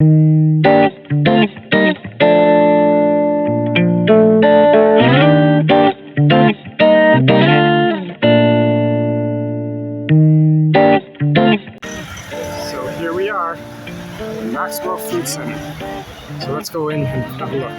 So here we are, Maxwell Food Centre. So let's go in and have a look.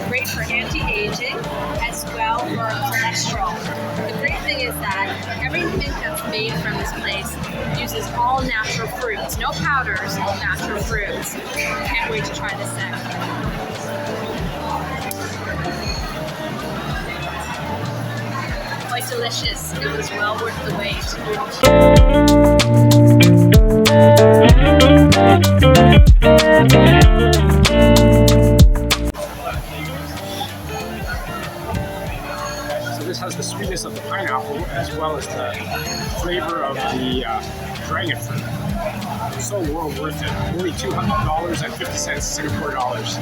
Great for anti-aging as well for cholesterol. The great thing is that everything that's made from this place uses all natural fruits, no powders, all natural fruits. Can't wait to try this out. Quite delicious. It was well worth the wait. This has the sweetness of the pineapple as well as the flavor of the dragon fruit. So well worth it. Only $200.50 Singapore dollars.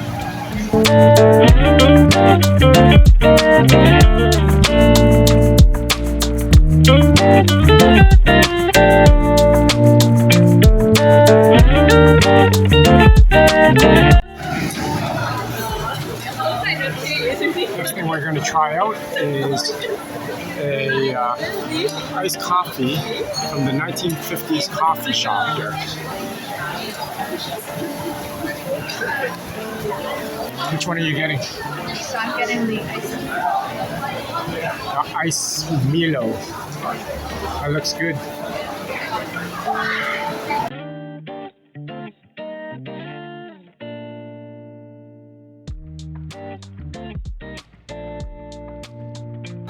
Next thing we're going to try out is a iced coffee from the 1950s coffee shop here. Which one are you getting? So I'm getting the ice Milo. That looks good.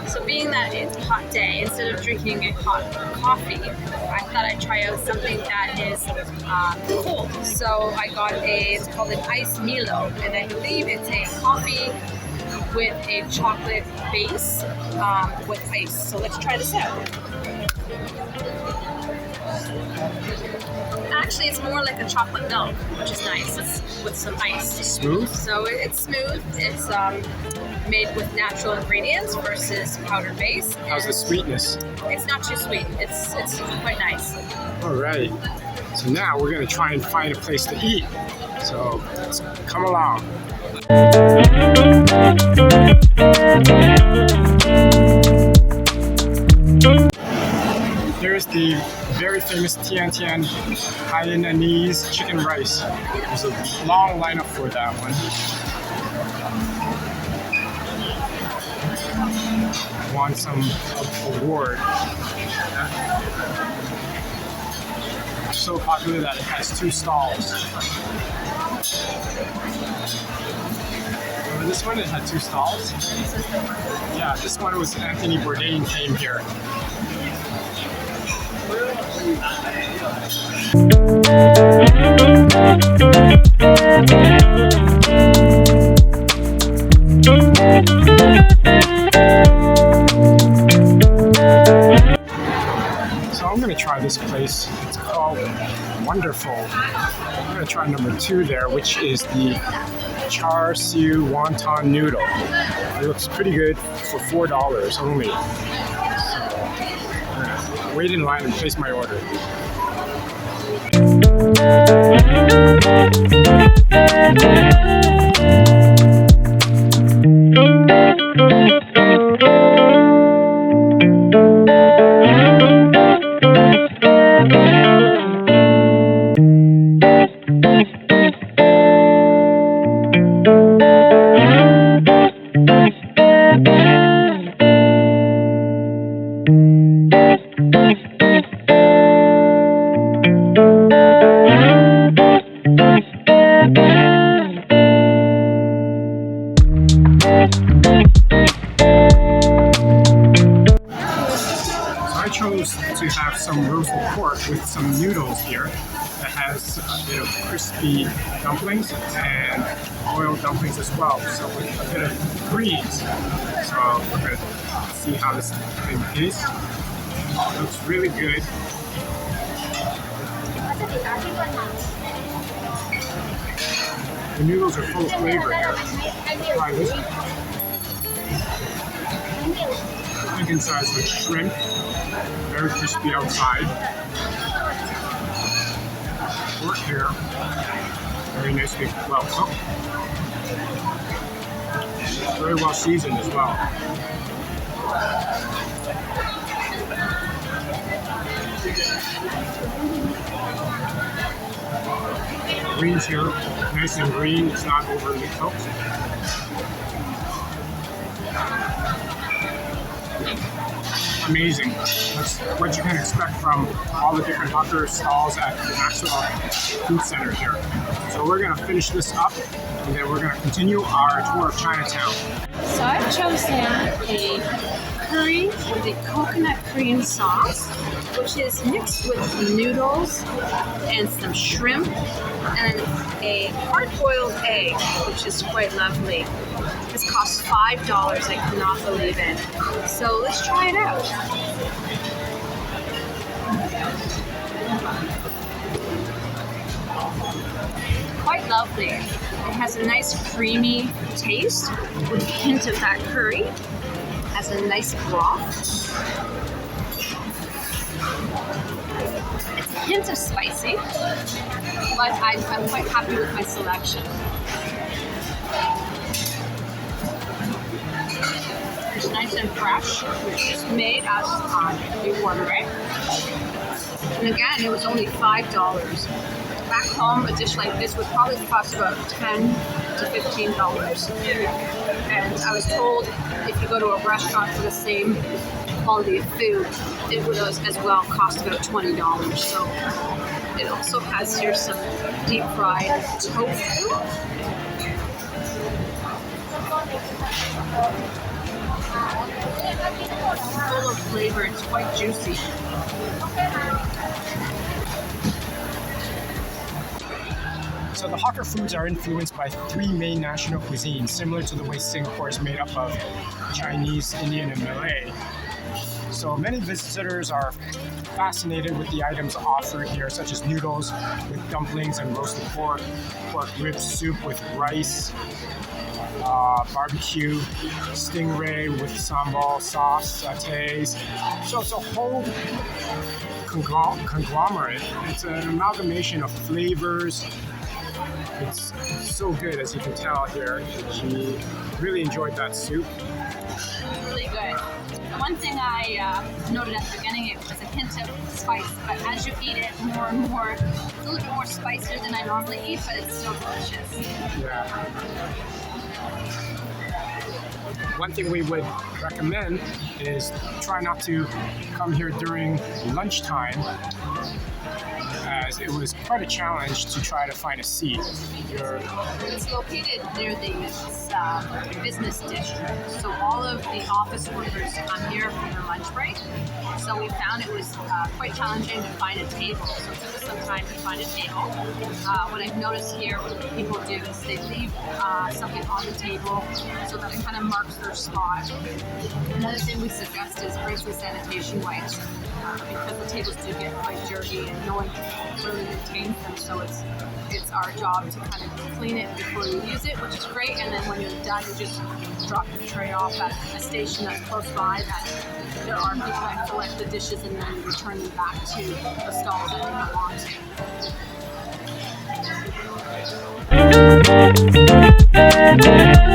So being that it's a hot day, instead of drinking a hot coffee, I thought I'd try out something that is cold. So I got it's called an ice Milo, and I believe it's a coffee with a chocolate base with ice. So let's try this out. Actually, it's more like a chocolate milk, which is nice. It's with some ice. Smooth? So it's smooth. It's made with natural ingredients versus powdered base. How's the sweetness? It's not too sweet. It's quite nice. All right. So now we're going to try and find a place to eat. So let's come along. Here's the very famous Tian Tian Hainanese chicken rice. There's a long lineup for that one. Won some award. So popular that it has 2 stalls. Remember this one? It had 2 stalls? Yeah, this one was Anthony Bourdain came here. So I'm going to try this place. It's called Wonderful. I'm going to try number 2 there, which is the char siu wonton noodle. It looks pretty good for $4 only. So I'm going to wait in line and place my order. noodles here that has a bit of crispy dumplings and oiled dumplings as well. So with a bit of greens. So we're going to see how this thing tastes. It looks really good. The noodles are full of flavor here. Try this. Big inside with shrimp, very crispy outside. Pork here, very nicely well cooked. Very well seasoned as well. Greens here, nice and green, it's not overly cooked. Amazing. That's what you can expect from all the different hawker stalls at the Maxwell Food Centre here. So we're going to finish this up and then we're going to continue our tour of Chinatown. So I've chosen a curry with a coconut cream sauce, which is mixed with noodles and some shrimp and a hard-boiled egg, which is quite lovely. This costs $5. I cannot believe it. So let's try it out. Quite lovely. It has a nice creamy taste with a hint of that curry. It has a nice broth. It's a hint of spicy, but I'm quite happy with my selection. It's nice and fresh. It's made as we order it. And again, it was only $5. Back home, a dish like this would probably cost about $10 to $15. And I was told if you go to a restaurant for the same quality of food, it would as well cost about $20. So it also has here some deep fried tofu. Full of flavor, it's quite juicy. So the hawker foods are influenced by three main national cuisines, similar to the way Singapore is made up of Chinese, Indian, and Malay. So many visitors are fascinated with the items offered here, such as noodles with dumplings and roasted pork, pork rib soup with rice, barbecue, stingray with sambal sauce, sautés. So it's a whole conglomerate. It's an amalgamation of flavors. It's so good, as you can tell here. She really enjoyed that soup. Really good. One thing I noted at the beginning, it was a hint of spice, but as you eat it more and more, it's a little bit more spicier than I normally eat, but it's still delicious. Yeah. One thing we would recommend is try not to come here during lunchtime, as it was quite a challenge to try to find a seat. It's located near the business district, so all of the office workers come here for their lunch break. So we found it was quite challenging to find a table, so it took us some time to find a table. What I've noticed here, what people do is they leave something on the table so that it kind of marks their spot. Another thing we suggest is bring some sanitation wipes, because the tables do get quite dirty and no one really maintains them, so it's our job to kind of clean it before you use it, which is great, and then when you're done, you just drop the tray off at a station that's close by that there are people that collect the dishes and then return them back to the stalls that they belong to.